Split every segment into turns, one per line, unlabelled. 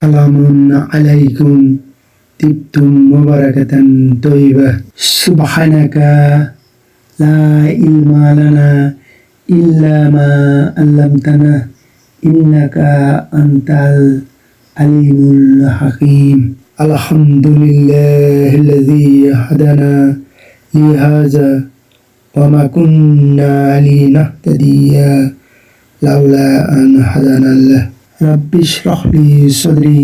সালামুন আলাইকুম তিবতুম মুবারাকাতান তয়্যিবাহ সুবহানাকা লা ইলমা লানা ইল্লা মা আল্লামতানা ইন্নাকা আনতাল আলিমুল হাকিম আলহামদুলিল্লাহিল্লাযী হাদানা লিহাযা ওয়া মা কুন্না লিনাহতাদিয়া লাউলা আন হাদানাল্লাহ রব্বি ইশরাহ লি সাদরি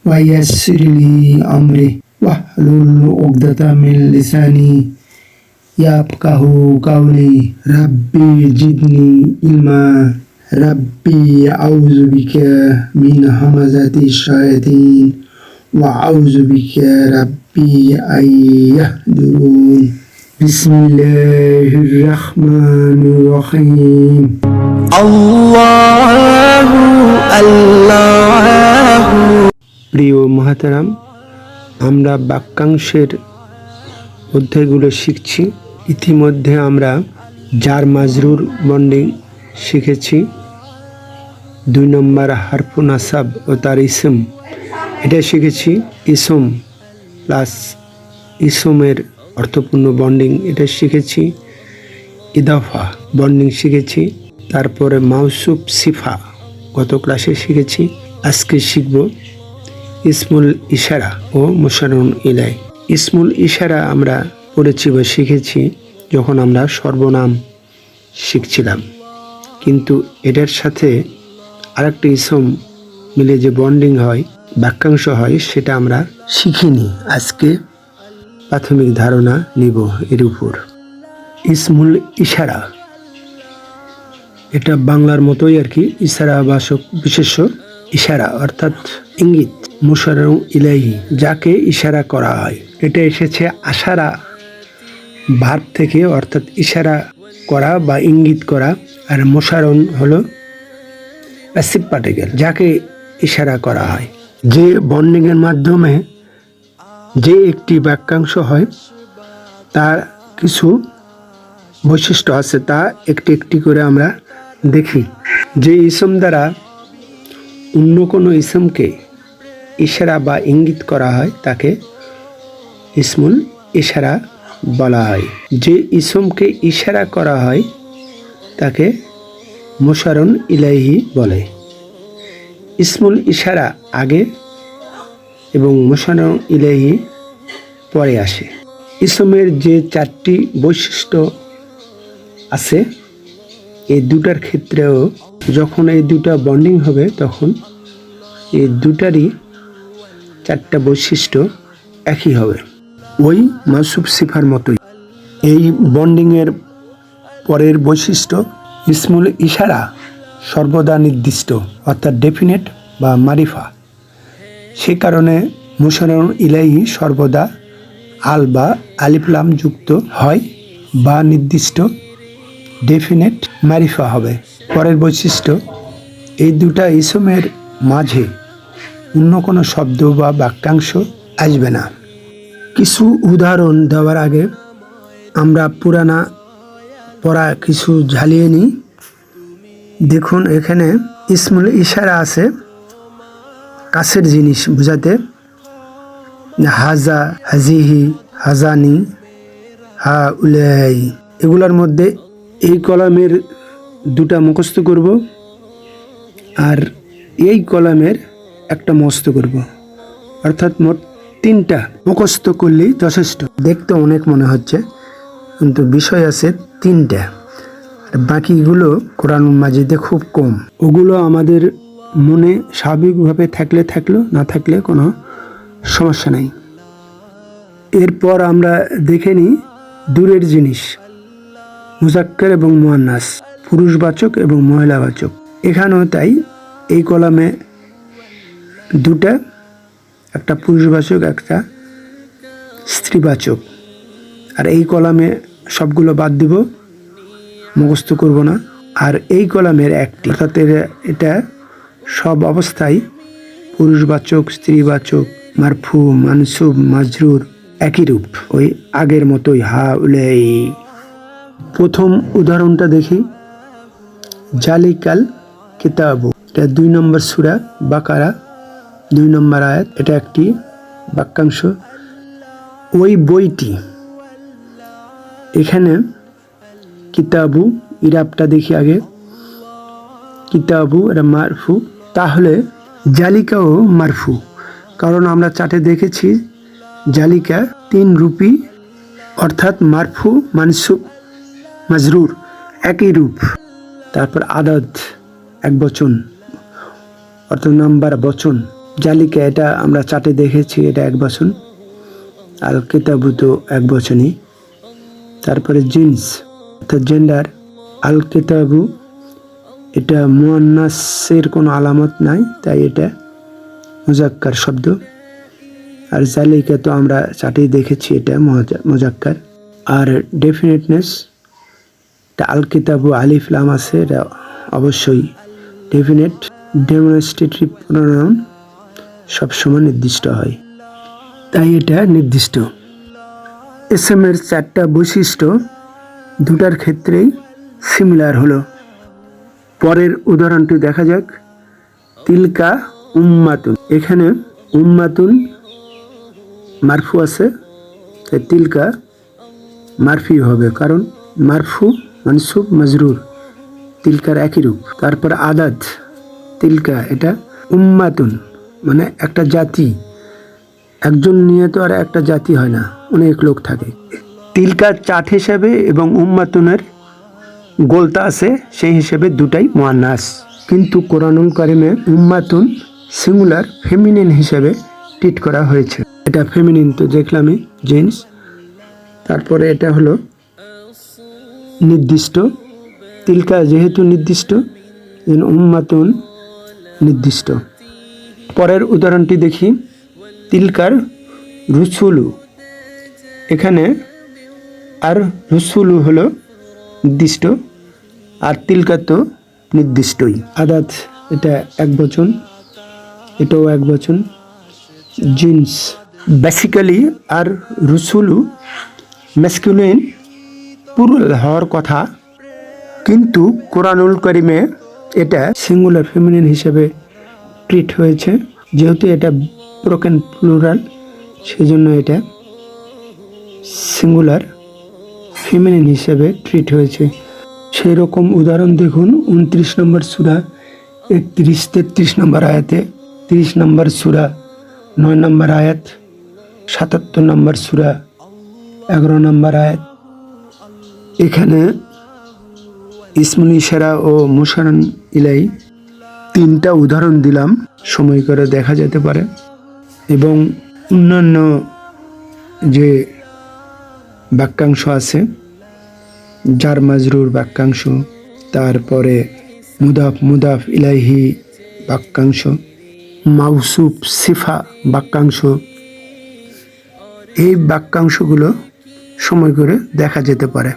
ওয়া ইয়াসসির লি আমরি ওয়াহলুল উকদাতাম মিন লিসানি ইয়াফকাহু কাওলি রাব্বি জিদনি ইলমা রাব্বি আউযু বিকা মিন হামাযাতিশ শায়াতিন ওয়া আউযু বিকা রাব্বি আন ইয়াহদুরুন বিসমিল্লাহির রহমানির রহিম আল্লাহু আল্লাহু। প্রিয় মুহতারাম, আমরা বাক্যাংশের অধ্যায়গুলো শিখছি। ইতিমধ্যে আমরা জার মাজরুর বন্ডিং শিখেছি। 2 নম্বর হারফু নাসাব ও তার ইসম, এটা শিখেছি। ইসম প্লাস ইসমের অর্থপূর্ণ বন্ডিং, এটা শিখেছি। ইদাফা বন্ডিং শিখেছি। তারপরে মাউসুফ সিফা গত ক্লাসে শিখেছি। আজকে শিখব ইসমুল ইশারা ও মুশাররুন ইলাই। ইসমুল ইশারা আমরা পড়েছি বা শিখেছি যখন আমরা সর্বনাম শিখছিলাম, কিন্তু এটার সাথে আরেকটি ইসম মিলে যে বন্ডিং হয়, বাক্যাংশ হয়, সেটা আমরা শিখিনি। আজকে প্রাথমিক ধারণা নিব এর উপর। ইসমুল ইশারা এটা বাংলার মতোই আর কি, ইশারা বাচক বিশেষ্য ইশারা অর্থাৎ ইঙ্গিত। মুশাররুন ইলাইহি যাকে ইশারা করা হয়, এটা এসেছে আশারা ভার্ব থেকে, অর্থাৎ ইশারা করা বা ইঙ্গিত করা। আর মুশাররুন হলো প্যাসিভ পার্টিকেল, যাকে ইশারা করা হয়। যে বন্ডিংয়ের মাধ্যমে যে একটি বাক্যাংশ হয় তার কিছু বৈশিষ্ট্য আছে, তা একটি একটি করে আমরা দেখি। যে ইসম দ্বারা অন্য কোনো ইসমকে ইশারা বা ইঙ্গিত করা হয় তাকে ইসমুল ইশারা বলা হয়। যে ইসমকে ইশারা করা হয় তাকে মুশাররুন ইলাইহি বলে। ইসমুল ইশারা আগে এবং মুশাররুন ইলাইহি পরে আসে। ইসমের যে 4টি বৈশিষ্ট্য আছে, এই দুটার ক্ষেত্রেও যখন এই দুটা বন্ডিং হবে তখন এই দুটারই 4টা বৈশিষ্ট্য একই হবে, ওই মাউসুফ সিফার মতোই। এই বন্ডিংয়ের পরের বৈশিষ্ট্য ইসমুল ইশারা সর্বদা নির্দিষ্ট, অর্থাৎ ডেফিনেট বা মারিফা। সে কারণে মুশাররুন ইলাইহি সর্বদা আল বা আলিফ লাম যুক্ত হয় বা নির্দিষ্ট ডেফিনেট মারিফা হবে। পরের বৈশিষ্ট্য, এই দুটা ইসমের মাঝে অন্য কোনো শব্দ বা বাক্যাংশ আসবে না। কিছু উদাহরণ দেওয়ার আগে আমরা পুরানা পড়া কিছু ঝালিয়ে নিই। দেখুন, এখানে ইসমুল ইশারা আছে কাছের জিনিস বোঝাতে, হাজা, হাজিহি, হাজানি, হা উলাই। এগুলোর মধ্যে এই কলামের 2টা মুখস্থ করব আর এই কলামের একটা মুখস্থ করব, অর্থাৎ মোট 3টা মুখস্থ করলেই যথেষ্ট। দেখতে অনেক মনে হচ্ছে, কিন্তু বিষয় আছে 3টা, আর বাকিগুলো কোরআন মাজিদে খুব কম। ওগুলো আমাদের মনে স্বাভাবিকভাবে থাকলে থাকলো, না থাকলে কোনো সমস্যা নাই। এরপর আমরা দেখে নিই দূরের জিনিস, মুজাক্কার এবং মুয়ান্নাস, পুরুষবাচক এবং মহিলাবাচক। এখানেও তাই, এই কলামে 2টা, একটা পুরুষবাচক একটা স্ত্রীবাচক। আর এই কলামে সবগুলো বাদ দিব, মুখস্থ করব না। আর এই কলামের একটি, অর্থাৎ এটা সব অবস্থায় পুরুষবাচক, স্ত্রীবাচক, মারফু, মানসুব, মাজরুর একই রূপ, ওই আগের মতোই, হা উলাই। প্রথম উদাহরণটা দেখি, জালিকাল কিতাবু, এটা 2 নম্বর সূরা বাকারা 2 নম্বর আয়াত, এটা একটি বাক্যাংশ। ওই বইটি, এখানে কিতাবু, ইরাবটা দেখি আগে। কিতাবু এটা মারফু, তাহলে জালিকাও মারফু, কারণ আমরা চার্টে দেখেছি জালিকা 3 রূপী, অর্থাৎ মারফু, মানসুব, মাজরুর একই রূপ। তারপর আদাদ এক বচন, অর্থাৎ নাম্বার বচন। জালিকা এটা আমরা চার্টে দেখেছি, এটা এক বচন। আল কিতাবু তো এক বচনই। তারপরে জিন্স অর্থাৎ জেন্ডার। আল কিতাবু এটা মুয়ান্নাসের কোনো আলামত নাই, তাই এটা মুজাক্কার শব্দ। আর জালিকা তো আমরা চার্টেই দেখেছি, এটা মুজাক্কার। আর ডেফিনেটনেস, এটা আল কিতাবু আলিফ লাম আছে, এটা অবশ্যই ডেফিনেট। ডেমনস্ট্রেটিভ প্রোনাউন সবসময় নির্দিষ্ট হয়, তাই এটা নির্দিষ্ট। এসএমের 4টা বৈশিষ্ট্য 2টার ক্ষেত্রেই সিমিলার হলো। পরের উদাহরণটি দেখা যাক। তিলকা উম্মাতুন, এখানে উম্মাতুন মারফু আছে, তাই তিলকা মারফি হবে, কারণ মারফু মানসুব মাজরুর তিলকার একই রূপ। তারপর আদাদ, তিলকা এটা উম্মাতুন মানে একটা জাতি, একজন নিয়ে তো আর একটা জাতি হয় না, অনেক লোক থাকে। তিলকা চার্ট হিসেবে এবং উম্মাতুনের গোলতা আছে, সেই হিসেবে দুটাই মুয়ান্নাস। কিন্তু কোরআনুল কারিমে উম্মাতুন সিঙ্গুলার ফেমিনিন হিসেবে ট্রিট করা হয়েছে। এটা ফেমিনিন তো দেখলামই, জেন্টস। তারপরে এটা হলো নির্দিষ্ট, তিলকা যেহেতু নির্দিষ্ট, উম্মাতুন নির্দিষ্ট। পরের উদাহরণটি দেখি। তিলকার রুসুলু, এখানে আর রুসুলু হলো নির্দিষ্ট, আর তিলকা তো নির্দিষ্টই। আদাত এটা এক বচন, এটাও এক বচন। জিন্স বেসিক্যালি আর রুসুলু ম্যাসকুলিন প্লুরাল হওয়ার কথা, কিন্তু কোরআনুল কারিমে এটা সিঙ্গুলার ফেমিনিন হিসেবে ট্রিট হয়েছে। যেহেতু এটা ব্রোকেন প্লুরাল, সেজন্য এটা সিঙ্গুলার ফেমিনিন হিসেবে ট্রিট হয়েছে। সেই রকম উদাহরণ দেখুন 29 নম্বর সূরা 31-33 নম্বর আয়াতে, 30 নম্বর সূরা 9 নম্বর আয়াত, 77 নম্বর সূরা 11 নম্বর আয়াত। এখানে ইসমুল ইশারা ও মুশারন ইলাই 3টা উদাহরণ দিলাম, সময় করে দেখা যেতে পারে। এবং অন্যান্য যে বাক্যাংশ আছে, জার মাজরুর বাক্যাংশ, তারপরে মুদাফ ইলাইহি বাক্যাংশ, মাউসুফ সিফা বাক্যাংশ, এই বাক্যাংশগুলো সময় করে দেখা যেতে পারে।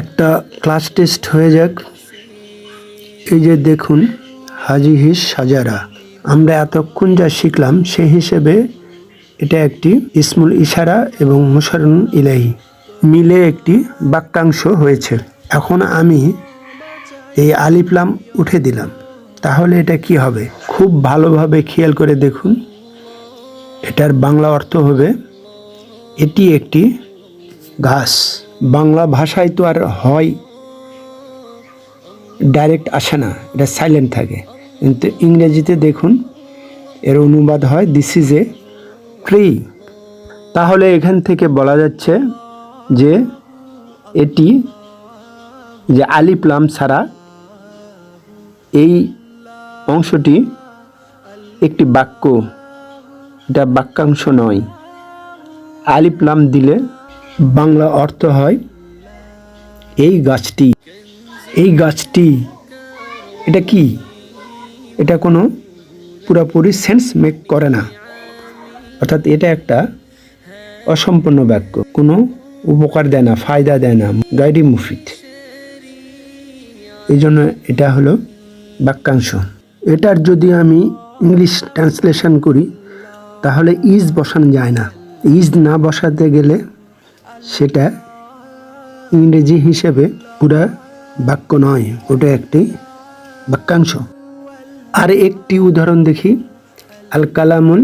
একটা ক্লাস টেস্ট হয়ে যাক। এই যে দেখুন, হাজিহি সাজারা, আমরা এতক্ষণ যা শিখলাম সেই হিসেবে এটা একটি ইসমুল ইশারা এবং মুশাররুন ইলাইহি মিলে একটি বাক্যাংশ হয়েছে। এখন আমি এই আলিফ লাম উঠে দিলাম, তাহলে এটা কি হবে? খুব ভালোভাবে খেয়াল করে দেখুন। এটার বাংলা অর্থ হবে এটি একটি ঘাস। বাংলা ভাষায় তো আর হয় ডাইরেক্ট আসে না, এটা সাইলেন্ট থাকে, কিন্তু ইংরেজিতে দেখুন এর অনুবাদ হয় দিস ইজ এ ট্রি। তাহলে এখান থেকে বলা যাচ্ছে যে এটি, যে আলিফ লাম ছাড়া এই অংশটি একটি বাক্য, এটা বাক্যাংশ নয়। আলিফ লাম দিলে বাংলা অর্থ হয় এই গাছটি। এই গাছটি এটা কি? এটা কোনো পুরোপুরি সেন্স মেক করে না, অর্থাৎ এটা একটা অসম্পূর্ণ বাক্য, কোনো উপকার দেয় না, ফায়দা দেয় না, গাইরি মুফিদ। এই জন্য এটা হলো বাক্যাংশ। এটার যদি আমি ইংলিশ ট্রান্সলেশন করি তাহলে ইজ বসানো যায় না। ইজ না বসাতে গেলে সেটা ইংরেজি হিসেবে পুরা বাক্য নয়, ওটা একটি বাক্যাংশ। আর একটি উদাহরণ দেখি, আল কালামুল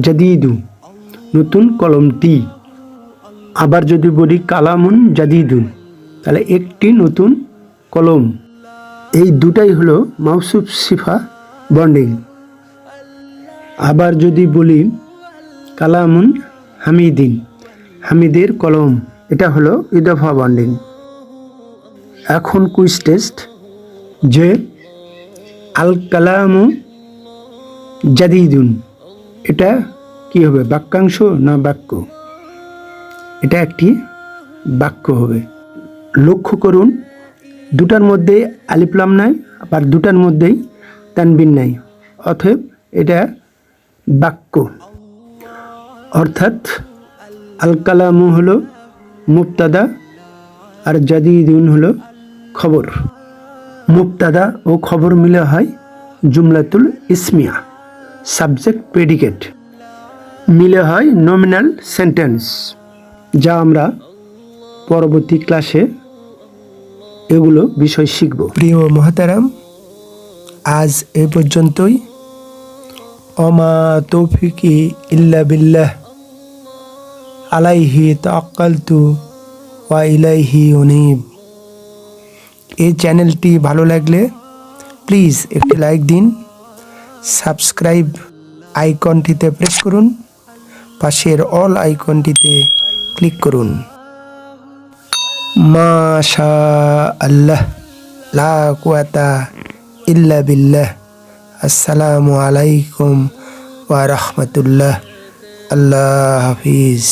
জাদিদু, নতুন কলমটি। আবার যদি বলি কালামুন জাদিদুন, তাহলে একটি নতুন কলম। এই দুটাই হলো মাউসুফ সিফা বন্ডিং। আবার যদি বলি কালামুন হামিদিন, হামিদের কলম, এটা হলো ইদফা বন্ডিং। এখন কুইজ টেস্ট, যে আল কালামু জাদিদুন, এটা কি হবে, বাক্যাংশ না বাক্য? এটা একটি বাক্য হবে। লক্ষ্য করুন, দুটার মধ্যে আলিফ লাম নাই, আবার দুটার মধ্যেই তানবিন নাই, অতএব এটা বাক্য। অর্থাৎ আল কালামু হলো মুবতাদা আর জাদিদুন হলো খবর। মুবতাদা ও খবর মিলে হয় জুমলাতুল ইসমিয়া, সাবজেক্ট প্রেডিকেট মিলে হয় নমিনাল সেন্টেন্স, যা আমরা পরবর্তী ক্লাসে এগুলো বিষয় শিখব। প্রিয় মহতারাম, আজ এ পর্যন্তই। অমা তৌফিকি ইল্লা বিল্লাহ, আলাইহি তাওয়াক্কালতু ওয়া ইলাইহি উনীব। এই চ্যানেলটি ভালো লাগলে প্লিজ একটি লাইক দিন, সাবস্ক্রাইব আইকনটিতে প্রেস করুন, পাশের অল আইকনটিতে ক্লিক করুন। মাশা আল্লাহ, লা কুওয়াতা ইল্লা বিল্লাহ। আসসালামু আলাইকুম ওয়া রাহমাতুল্লাহ। আল্লাহ হাফিজ।